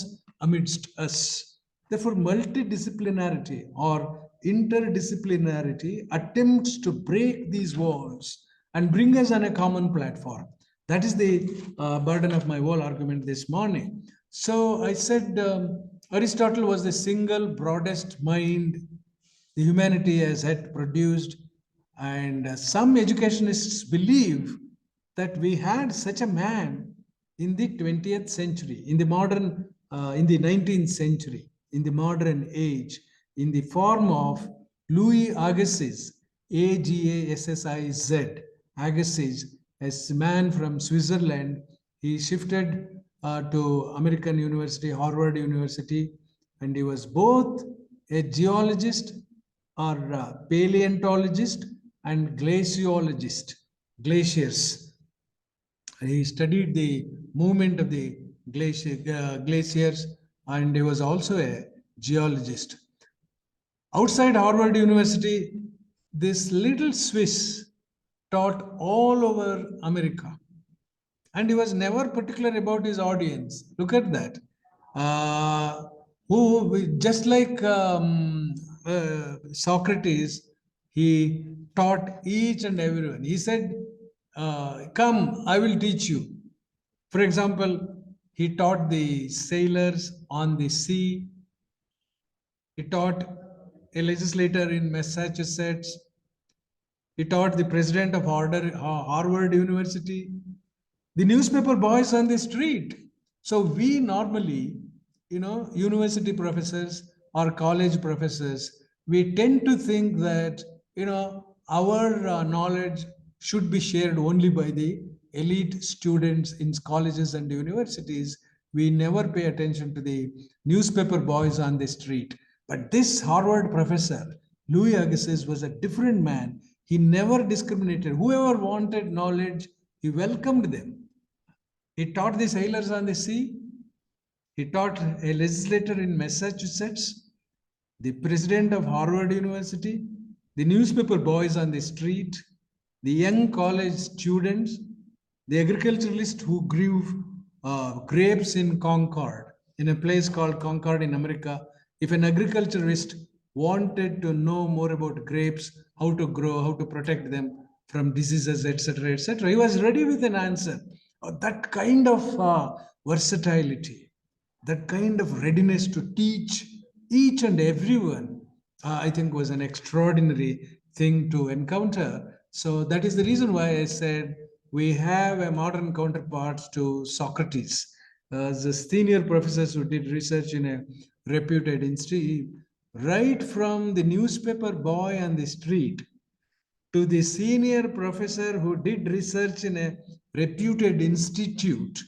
amidst us. Therefore, multidisciplinarity or interdisciplinarity attempts to break these walls and bring us on a common platform. That is the burden of my whole argument this morning. So I said Aristotle was the single broadest mind the humanity has had produced, and some educationists believe that we had such a man in the 20th century, in the modern, in the 19th century, in the modern age, in the form of Louis Agassiz, Agassiz, Agassiz, a man from Switzerland. He shifted to American University, Harvard University, and he was both a geologist or paleontologist and glaciologist, glaciers. He studied the movement of the glaciers, and he was also a geologist. Outside Harvard University, this little Swiss taught all over America. And he was never particular about his audience. Look at that. Who just like Socrates, he taught each and everyone. He said, "Come, I will teach you." For example, he taught the sailors on the sea. He taught a legislator in Massachusetts. He taught the president of Harvard University, the newspaper boys on the street. So we normally, university professors or college professors, we tend to think that, our knowledge should be shared only by the elite students in colleges and universities. We never pay attention to the newspaper boys on the street. But this Harvard professor, Louis Agassiz, was a different man. He never discriminated. Whoever wanted knowledge, he welcomed them. He taught the sailors on the sea. He taught a legislator in Massachusetts, the president of Harvard University, the newspaper boys on the street, the young college students, the agriculturalist who grew grapes in Concord, in a place called Concord in America. If an agriculturalist wanted to know more about grapes, how to grow, how to protect them from diseases, etc., he was ready with an answer. That kind of versatility, that kind of readiness to teach each and everyone, I think was an extraordinary thing to encounter. So that is the reason why I said we have a modern counterpart to Socrates. The senior professors who did research in a reputed institute, right from the newspaper boy on the street to the senior professor who did research in a reputed institute,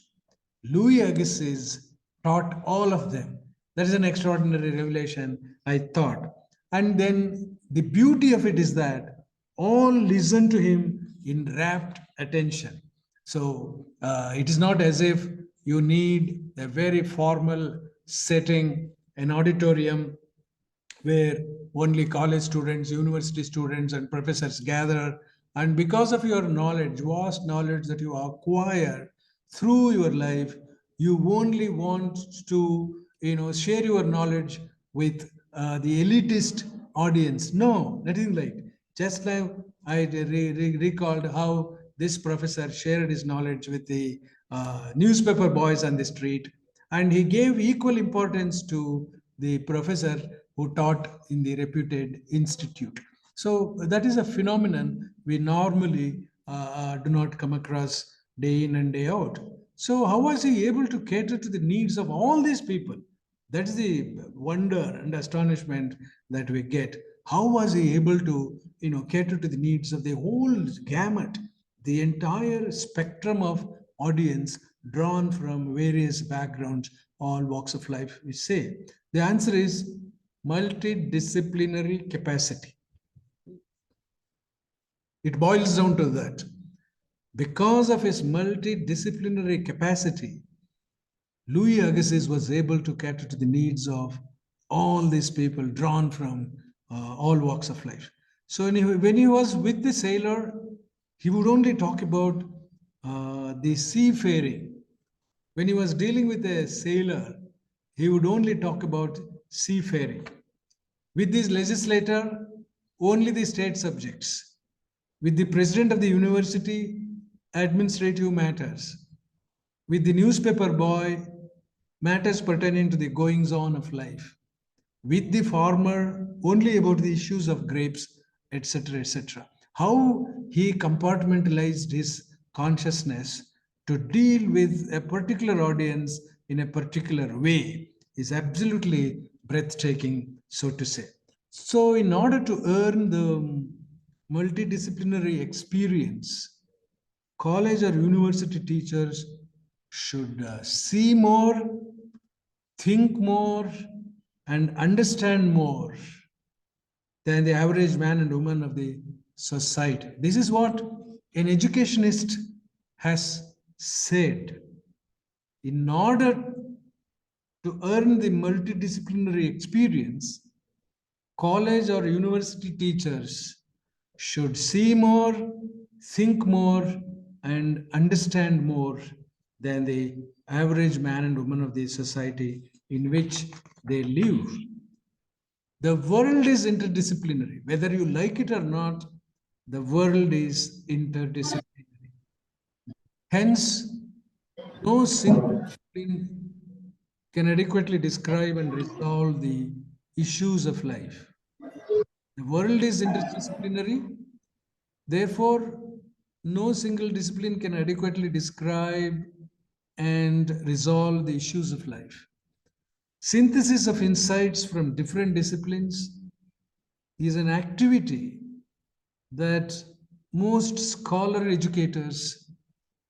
Louis Agassiz taught all of them. That is an extraordinary revelation, I thought. And then the beauty of it is that all listen to him in rapt attention. So it is not as if you need a very formal setting, an auditorium where only college students, university students, and professors gather. And because of your knowledge, vast knowledge that you acquire through your life, you only want to, share your knowledge with the elitist audience. No, nothing like. Just like I recalled how this professor shared his knowledge with the newspaper boys on the street, and he gave equal importance to the professor who taught in the reputed institute. So that is a phenomenon we normally do not come across day in and day out. So how was he able to cater to the needs of all these people? That's the wonder and astonishment that we get. How was he able to, cater to the needs of the whole gamut, the entire spectrum of audience drawn from various backgrounds, all walks of life, we say? The answer is multidisciplinary capacity. It boils down to that. Because of his multidisciplinary capacity, Louis Agassiz was able to cater to the needs of all these people drawn from all walks of life. So when he was with the sailor, he would only talk about the seafaring. When he was dealing with a sailor, he would only talk about seafaring. With this legislator, only the state subjects. With the president of the university, administrative matters. With the newspaper boy, matters pertaining to the goings on of life. With the farmer, only about the issues of grapes, etc., etc. How he compartmentalized his consciousness to deal with a particular audience in a particular way is absolutely breathtaking, so to say. So, in order to earn the multidisciplinary experience, college or university teachers should see more, think more, and understand more than the average man and woman of the society. This is what an educationist has said. In order to earn the multidisciplinary experience, college or university teachers should see more, think more, and understand more than the average man and woman of the society in which they live. The world is interdisciplinary. Whether you like it or not, the world is interdisciplinary. Hence, no single discipline can adequately describe and resolve the issues of life. The world is interdisciplinary. Therefore, no single discipline can adequately describe and resolve the issues of life. Synthesis of insights from different disciplines is an activity that most scholar educators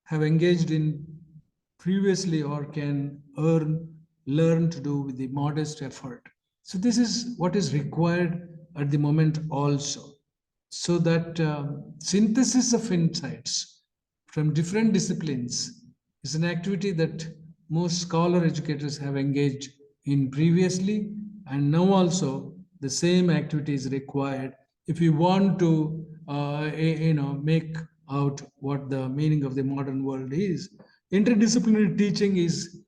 have engaged in previously or can learn to do with the modest effort. So this is what is required at the moment also. So that synthesis of insights from different disciplines is an activity that most scholar educators have engaged in previously, and now also the same activity is required if you want to make out what the meaning of the modern world is. Interdisciplinary teaching is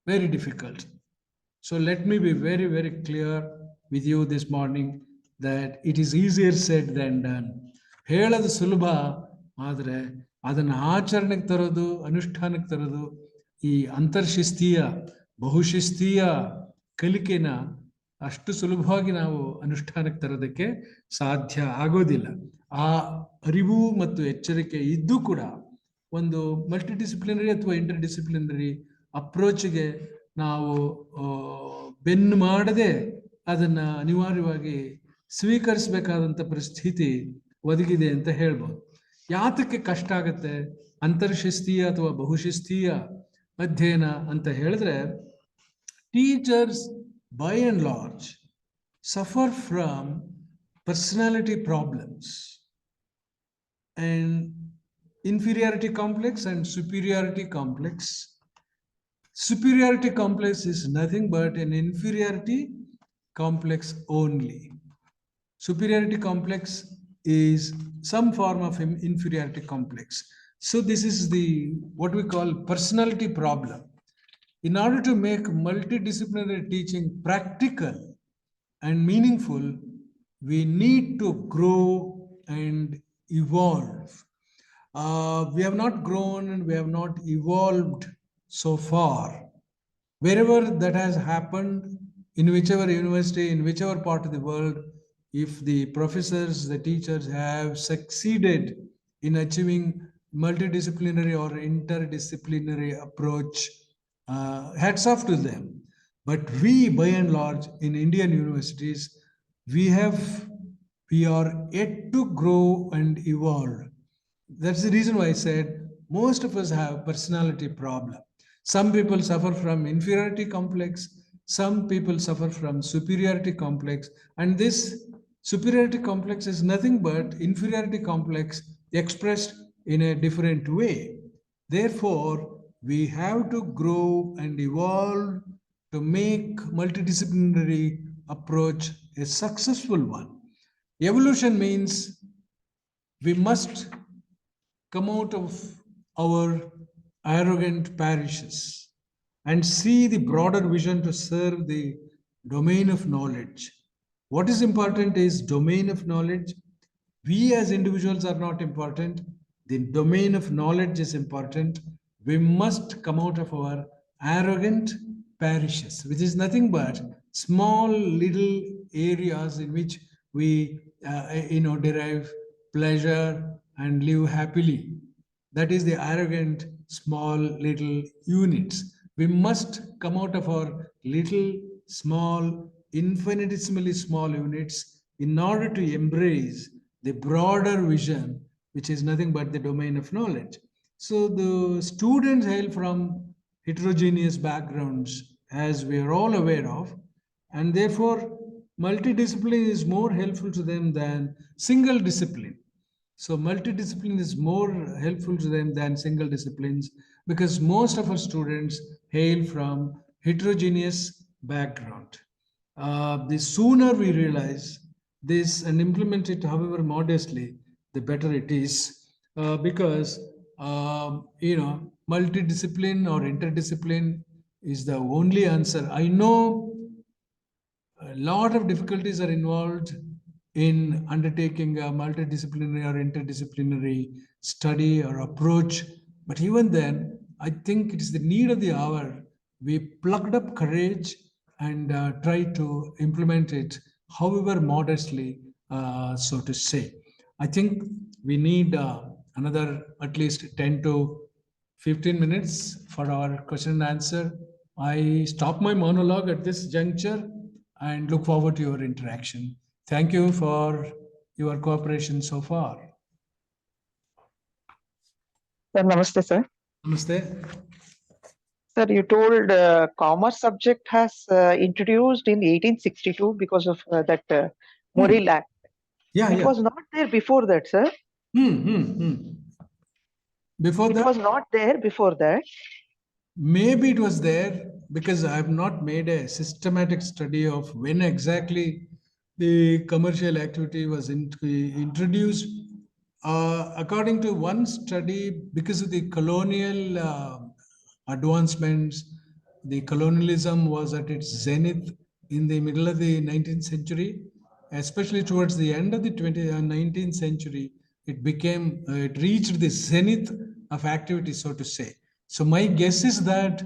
very difficult. So let me be very, very clear with you this morning that it is easier said than done. ಹೇಳೋದು ಸುಲಭ, ಆದರೆ ಅದನ್ನು ಆಚರಣೆಗೆ ತರೋದು, ಅನುಷ್ಠಾನಕ್ಕೆ ತರೋದು, ಈ ಅಂತರ್ಶಿಸ್ತೀಯ ಬಹುಶಿಸ್ತೀಯ ಕಲಿಕೆನ ಅಷ್ಟು ಸುಲಭವಾಗಿ ನಾವು ಅನುಷ್ಠಾನಕ್ಕೆ ತರೋದಕ್ಕೆ ಸಾಧ್ಯ ಆಗೋದಿಲ್ಲ. ಆ ಅರಿವು ಮತ್ತು ಎಚ್ಚರಿಕೆ ಇದ್ದು ಕೂಡ ಒಂದು ಮಲ್ಟಿಡಿಸಿಪ್ಲಿನರಿ ಅಥವಾ ಇಂಟರ್ಡಿಸಿಪ್ಲಿನರಿ ಅಪ್ರೋಚ್ಗೆ ನಾವು ಬೆನ್ನು ಮಾಡದೆ ಅದನ್ನು ಅನಿವಾರ್ಯವಾಗಿ ಸ್ವೀಕರಿಸಬೇಕಾದಂಥ ಪರಿಸ್ಥಿತಿ ಒದಗಿದೆ ಅಂತ ಹೇಳ್ಬೋದು. ಯಾತಕ್ಕೆ ಕಷ್ಟ ಆಗುತ್ತೆ ಅಂತರ್ಶಿಸ್ತೀಯ ಅಥವಾ ಬಹುಶಿಸ್ತೀಯ ಅಧ್ಯಯನ ಅಂತ ಹೇಳಿದ್ರೆ, teachers by and large suffer from personality problems and inferiority complex and superiority complex. Superiority complex is nothing but an inferiority complex only. Superiority complex is some form of inferiority complex. So this is the what we call personality problem. In order to make multidisciplinary teaching practical and meaningful, we need to grow and evolve. We have not grown and we have not evolved so far. Wherever that has happened, in whichever university, in whichever part of the world, if the professors, the teachers have succeeded in achieving multidisciplinary or interdisciplinary approach, hats off to them. But we, by and large, in Indian universities, we are yet to grow and evolve. That's the reason why I said most of us have personality problem. Some people suffer from inferiority complex, some people suffer from superiority complex, and this superiority complex is nothing but inferiority complex expressed in a different way. Therefore, we have to grow and evolve to make multidisciplinary approach a successful one. Evolution means we must come out of our arrogant parishes and see the broader vision to serve the domain of knowledge. What is important is domain of knowledge. We as individuals are not important. The domain of knowledge is important. We must come out of our arrogant parishes, which is nothing but small little areas in which we, derive pleasure and live happily. That is the arrogant small little units. We must come out of our little small infinitesimally small units in order to embrace the broader vision, which is nothing but the domain of knowledge. So the students hail from heterogeneous backgrounds, as we are all aware of, and therefore multidiscipline is more helpful to them than single discipline. So multidiscipline is more helpful to them than single disciplines, because most of our students hail from heterogeneous background. The sooner we realize this and implement it, however modestly, the better it is, because multidiscipline or interdiscipline is the only answer. I know a lot of difficulties are involved in undertaking a multidisciplinary or interdisciplinary study or approach. But even then, I think it is the need of the hour. We plucked up courage and try to implement it, however modestly, so to say. I think we need another at least 10 to 15 minutes for our question and answer. I stop my monologue at this juncture and look forward to your interaction. Thank you for your cooperation so far. Sir, namaste, sir. Namaste. Sir, you told commerce subject has introduced in 1862 because of that Morrill Act. Yeah, It was not there before that, sir. Before It that, was not there before that. maybe it was there, because I have not made a systematic study of when exactly the commercial activity was introduced. According to one study, because of the colonial advancements, the colonialism was at its zenith in the middle of the 19th century, especially towards the end of the 19th century. It reached the zenith of activity, so to say. So my guess is that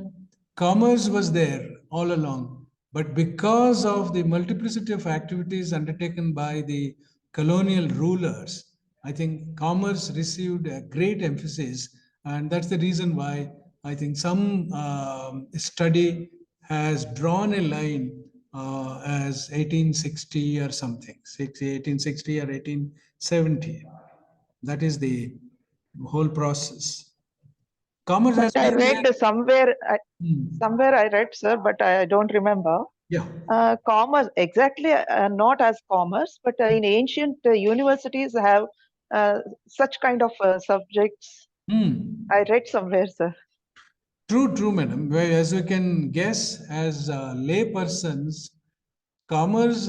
commerce was there all along, but because of the multiplicity of activities undertaken by the colonial rulers, I think commerce received a great emphasis, and that's the reason why I think some study has drawn a line as 1860 or something, 1860 or 1870. That is the whole process. Commerce has But I been there. read somewhere, somewhere I read, sir, but I don't remember. Yeah. Commerce, exactly not as commerce, but in ancient universities have such kind of subjects. I read somewhere, sir. True, madam. As you can guess, as lay persons, commerce